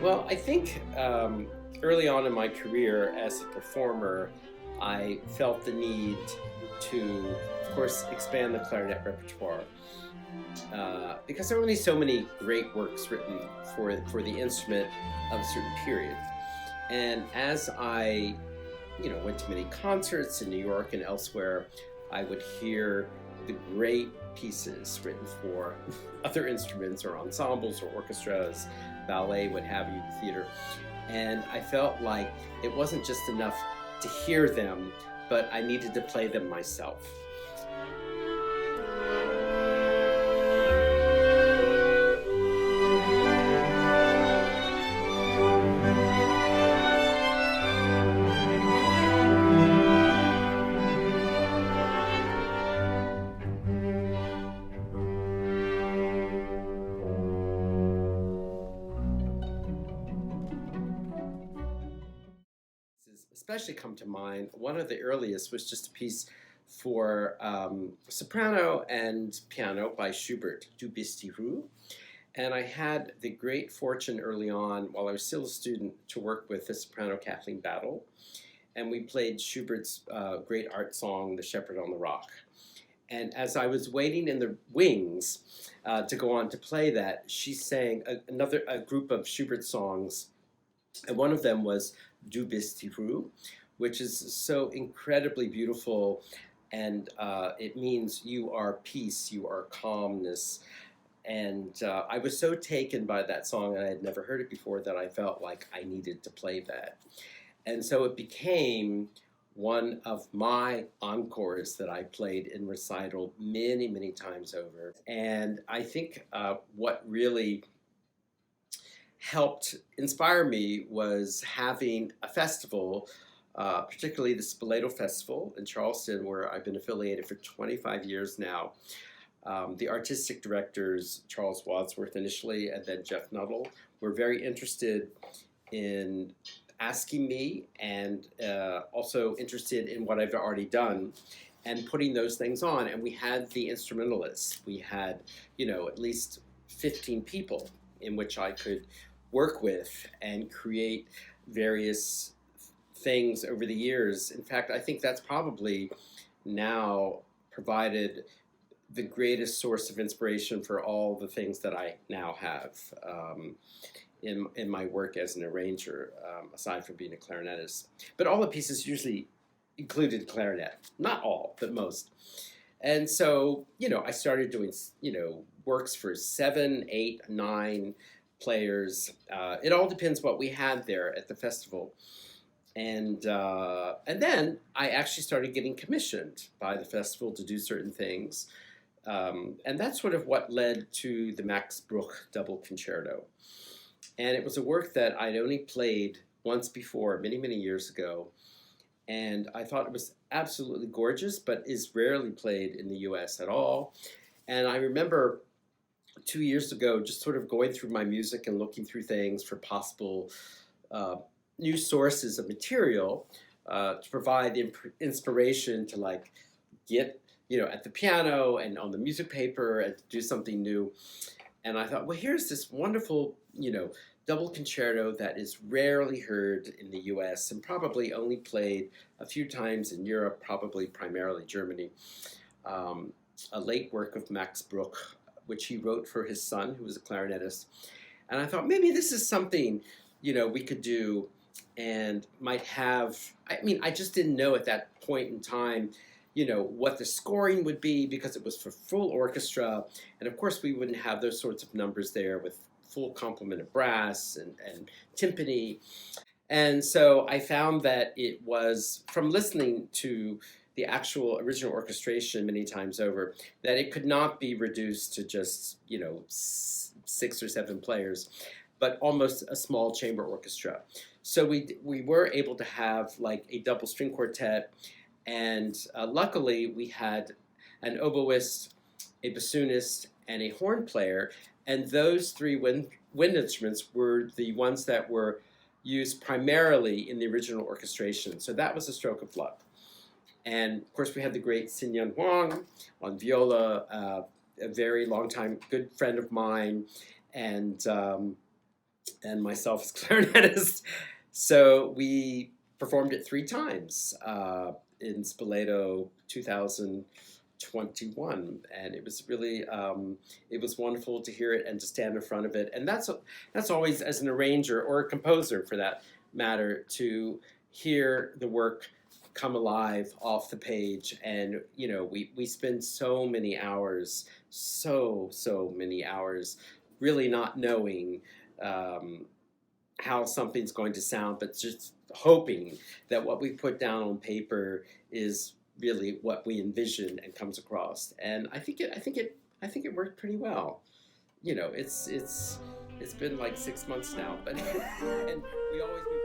Well, I think early on in my career as a performer, I felt the need to, of course, expand the clarinet repertoire because there are only so many great works written for the instrument of a certain period. And as I, went to many concerts in New York and elsewhere, I would hear the great pieces written for other instruments or ensembles or orchestras, ballet, what have you, theater. And I felt like it wasn't just enough to hear them, but I needed to play them myself. Especially come to mind. One of the earliest was just a piece for soprano and piano by Schubert, Du bist die Ruhe. And I had the great fortune early on, while I was still a student, to work with the soprano Kathleen Battle. And we played Schubert's great art song, The Shepherd on the Rock. And as I was waiting in the wings to go on to play that, she sang a group of Schubert songs. And one of them was Du bist die Ruhe, which is so incredibly beautiful, and it means you are peace, you are calmness. And I was so taken by that song, and I had never heard it before, that I felt like I needed to play that. And so it became one of my encores that I played in recital many, many times over. And I think what really helped inspire me was having a festival, particularly the Spoleto Festival in Charleston, where I've been affiliated for 25 years now. The artistic directors, Charles Wadsworth initially, and then Jeff Nuttall, were very interested in asking me and also interested in what I've already done and putting those things on. And we had the instrumentalists. We had, at least 15 people in which I could work with and create various things over the years. In fact, I think that's probably now provided the greatest source of inspiration for all the things that I now have in my work as an arranger, aside from being a clarinetist. But all the pieces usually included clarinet. Not all, but most. And so, I started doing, works for 7, 8, 9 players. It all depends what we had there at the festival. And then I actually started getting commissioned by the festival to do certain things. And that's sort of what led to the Max Bruch Double Concerto. And it was a work that I'd only played once before, many, many years ago. And I thought it was absolutely gorgeous, but is rarely played in the US at all. And I remember 2 years ago just sort of going through my music and looking through things for possible new sources of material to provide inspiration to get, at the piano and on the music paper and to do something new. And I thought, well, here's this wonderful, double concerto that is rarely heard in the US and probably only played a few times in Europe, probably primarily Germany. A late work of Max Bruch, which he wrote for his son, who was a clarinetist. And I thought, maybe this is something, we could do and might have, I just didn't know at that point in time, what the scoring would be, because it was for full orchestra. And of course, we wouldn't have those sorts of numbers there with full complement of brass and timpani. And so I found that it was, from listening to the actual original orchestration many times over, that it could not be reduced to just, 6 or 7 players, but almost a small chamber orchestra. So we were able to have a double string quartet, and luckily we had an oboist, a bassoonist, and a horn player, and those 3 wind instruments were the ones that were used primarily in the original orchestration. So that was a stroke of luck. And of course we had the great Hsin-Yun Huang on viola, a very long time good friend of mine, and and myself as clarinetist. So we performed it 3 times in Spoleto 2021, and it was really it was wonderful to hear it and to stand in front of it. And that's always, as an arranger or a composer for that matter, to hear the work come alive off the page. And you know, we spend so many hours, so many hours, really not knowing how something's going to sound, but just hoping that what we put down on paper is really what we envision and comes across. And I think it worked pretty well. You know, it's been like 6 months now, but and we always move